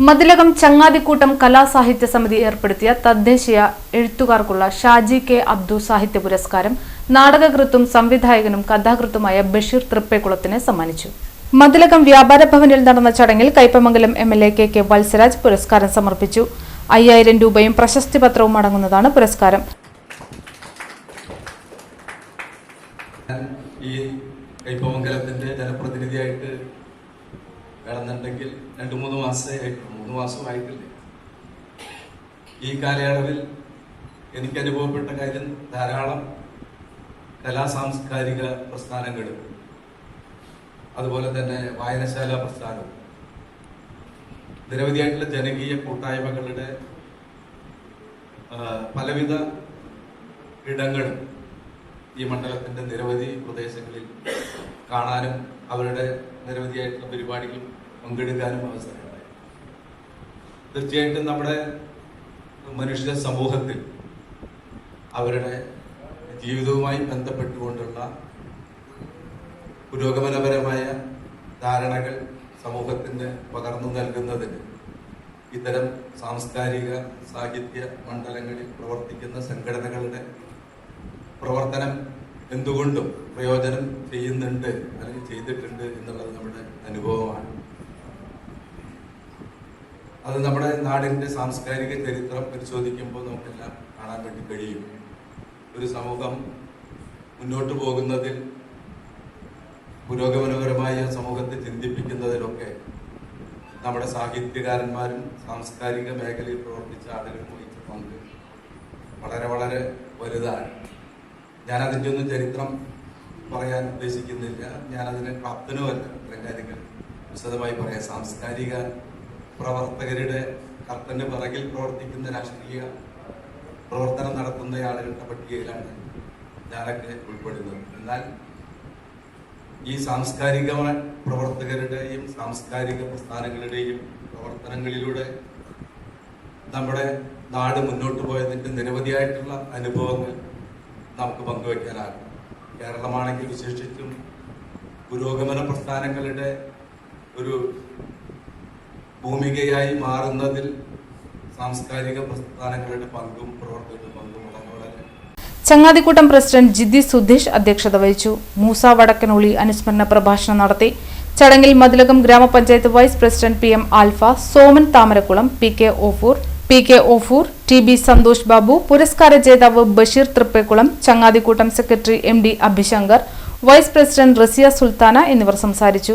മതിലകം ചങ്ങാതിക്കൂട്ടം കലാസാഹിത്യ സമിതി ഏർപ്പെടുത്തിയ തദ്ദേശീയ എഴുത്തുകാർക്കുള്ള ഷാജി കെ അബ്ദു സാഹിത്യ പുരസ്കാരം നാടകകൃത്തും സംവിധായകനും കഥാകൃത്തുമായ ബഷീർ തൃപ്പേക്കുളത്തിന് സമ്മാനിച്ചു. മതിലകം വ്യാപാര ഭവനിൽ നടന്ന ചടങ്ങിൽ കൈപ്പമംഗലം എംഎൽഎ കെ വത്സരാജ് പുരസ്കാരം സമർപ്പിച്ചു. 5000 രൂപയും പ്രശസ്തി പത്രവും അടങ്ങുന്നതാണ് പുരസ്കാരം. ഈ കൈപ്പമംഗലത്തിന്റെ ജനപ്രതിനിധിയായിട്ട് വേണമെന്നുണ്ടെങ്കിൽ 2-3 മാസമായിട്ടില്ല. ഈ കാലയളവിൽ എനിക്ക് അനുഭവപ്പെട്ട കാര്യം ധാരാളം കലാസാംസ്കാരിക പ്രസ്ഥാനങ്ങളും അതുപോലെ തന്നെ വായനശാല പ്രസ്ഥാനവും നിരവധിയായിട്ടുള്ള ജനകീയ കൂട്ടായ്മകളുടെ പലവിധ ഇടങ്ങളും ഈ മണ്ഡലത്തിന്റെ നിരവധി പ്രദേശങ്ങളിൽ കാണാനും അവരുടെ നിരവധിയായിട്ടുള്ള പരിപാടികൾ പങ്കെടുക്കാനും അവസരമുണ്ടായി. തീർച്ചയായിട്ടും നമ്മുടെ മനുഷ്യ സമൂഹത്തിൽ അവരുടെ ജീവിതവുമായി ബന്ധപ്പെട്ടുകൊണ്ടുള്ള പുരോഗമനപരമായ ധാരണകൾ സമൂഹത്തിന് പകർന്നു നൽകുന്നതിന് ഇത്തരം സാംസ്കാരിക സാഹിത്യ മണ്ഡലങ്ങളിൽ പ്രവർത്തിക്കുന്ന സംഘടനകളുടെ പ്രവർത്തനം എന്തുകൊണ്ടും പ്രയോജനം ചെയ്യുന്നുണ്ട് അല്ലെങ്കിൽ ചെയ്തിട്ടുണ്ട് എന്നുള്ളത് നമ്മുടെ അനുഭവമാണ്. അത് നമ്മുടെ നാടിന്റെ സാംസ്കാരിക ചരിത്രം പരിശോധിക്കുമ്പോൾ നമുക്കെല്ലാം കാണാൻ വേണ്ടി കഴിയും. ഒരു സമൂഹം മുന്നോട്ട് പോകുന്നതിൽ പുരോഗമനപരമായ സമൂഹത്തെ ചിന്തിപ്പിക്കുന്നതിലൊക്കെ നമ്മുടെ സാഹിത്യകാരന്മാരും സാംസ്കാരിക മേഖലയിൽ പ്രവർത്തിച്ച ആളുകളും വഹിച്ച പങ്ക് വളരെ വളരെ വലുതാണ്. ഞാനതിൻ്റെ ഒന്നും ചരിത്രം പറയാൻ ഉദ്ദേശിക്കുന്നില്ല, ഞാനതിന് പ്രാപ്തനുമല്ല. ഇത്തരം കാര്യങ്ങൾ വിശദമായി പറയാം. സാംസ്കാരിക പ്രവർത്തകരുടെ കർത്തന്റെ പിറകിൽ പ്രവർത്തിക്കുന്ന രാഷ്ട്രീയ പ്രവർത്തനം നടത്തുന്ന ആളുകളുടെ പട്ടികയിലാണ് ഞാനൊക്കെ ഉൾപ്പെടുന്നത്. എന്നാൽ ഈ സാംസ്കാരിക പ്രവർത്തകരുടെയും സാംസ്കാരിക പ്രസ്ഥാനങ്ങളുടെയും പ്രവർത്തനങ്ങളിലൂടെ നമ്മുടെ നാട് മുന്നോട്ട് പോയതിൻ്റെ നിരവധിയായിട്ടുള്ള അനുഭവങ്ങൾ നമുക്ക് പങ്കുവയ്ക്കാനാകും. കേരളമാണെങ്കിൽ വിശേഷിച്ചും പുരോഗമന പ്രസ്ഥാനങ്ങളുടെ ഒരു ഭൂമികയായി മാറുന്നതിൽ സാംസ്കാരിക പ്രസ്ഥാനങ്ങളുടെ പങ്കും പ്രവർത്തകരുടെ പങ്കും വളരെ ചങ്ങാതിക്കൂട്ടം പ്രസിഡന്റ് ജിതി സുധീഷ് അധ്യക്ഷത വഹിച്ചു. മൂസ വടക്കനോളി അനുസ്മരണ പ്രഭാഷണം നടത്തി. ചടങ്ങിൽ മതിലകം ഗ്രാമപഞ്ചായത്ത് vice president PM Alpha, Soman Thamarakulam, P K Ofoor, TB Santhosh Babu, പുരസ്കാര ജേതാവ് Basheer Thrippekulam, Changathikoottam secretary MD Abhishankar, vice president Rasiya Sulthana എന്നിവർ സംസാരിച്ചു.